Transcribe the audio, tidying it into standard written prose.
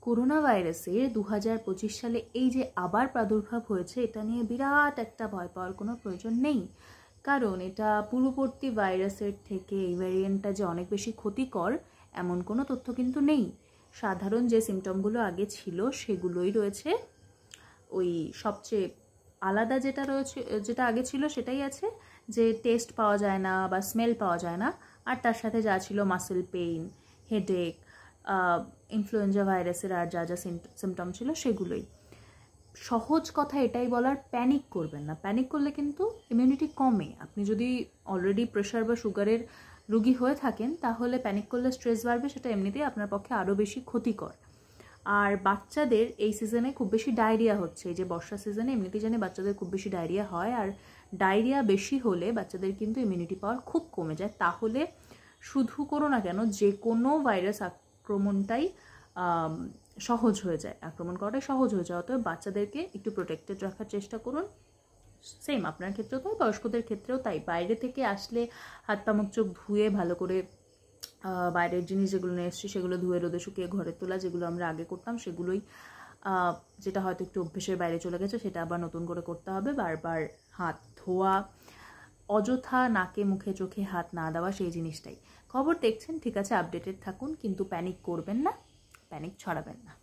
Corona ভাইরাসের 2025 সালে এই যে আবার প্রাদুর্ভাব হয়েছে, এটা নিয়ে বিরাট একটা ভয় পাওয়ার কোনো প্রয়োজন নেই। কারণ এটা পূর্ববর্তী ভাইরাসের থেকে এই ভ্যারিয়েন্টটা যে অনেক বেশি ক্ষতিকর এমন কোনো তথ্য কিন্তু নেই। সাধারণ যে সিমটমগুলো আগে ছিল সেগুলোই রয়েছে, ওই সবচেয়ে আলাদা যেটা রয়েছে, যেটা আগে ছিল সেটাই আছে, যে টেস্ট পাওয়া যায় না বা স্মেল পাওয়া যায় না, আর তার সাথে যা ছিল মাসেল পেইন, হেডেক, ইনফ্লুয়েঞ্জা ভাইরাসের আর যা যা সিমটম ছিল সেগুলোই। সহজ কথা এটাই বলার, প্যানিক করবেন না। প্যানিক করলে কিন্তু ইমিউনিটি কমে। আপনি যদি অলরেডি প্রেশার বা সুগারের রুগী হয়ে থাকেন তাহলে প্যানিক করলে স্ট্রেস বাড়বে, সেটা এমনিতেই আপনার পক্ষে আরও বেশি ক্ষতিকর। আর বাচ্চাদের এই সিজনে খুব বেশি ডায়রিয়া হচ্ছে, এই যে বর্ষা সিজনে এমনিতেই জানি বাচ্চাদের খুব বেশি ডায়রিয়া হয়, আর ডায়রিয়া বেশি হলে বাচ্চাদের কিন্তু ইমিউনিটি পাওয়ার খুব কমে যায়। তাহলে শুধু করোনা কেন, যে কোনো ভাইরাস আক্রমণটাই সহজ হয়ে যায়, আক্রমণ করাটাই সহজ হয়ে যায়। অতএব বাচ্চাদেরকে একটু প্রোটেক্টেড রাখার চেষ্টা করুন। সেম আপনার ক্ষেত্রেও তাই, বয়স্কদের ক্ষেত্রেও তাই। বাইরে থেকে আসলে হাত পা মুখ চোখ ধুয়ে ভালো করে, বাইরের জিনিস যেগুলো নিয়ে এসছি সেগুলো ধুয়ে রোদে শুকিয়ে ঘরে তোলা, যেগুলো আমরা আগে করতাম সেগুলোই, যেটা হয়তো একটু অভ্যেসের বাইরে চলে গেছে সেটা আবার নতুন করে করতে হবে। বারবার হাত ধোয়া, অযথা নাকে মুখে চোখে হাত না দেওয়া, সেই জিনিসটাই। খবর দেখছেন, ঠিক আছে, আপডেটেড থাকুন, কিন্তু প্যানিক করবেন না, প্যানিক ছড়াবেন না।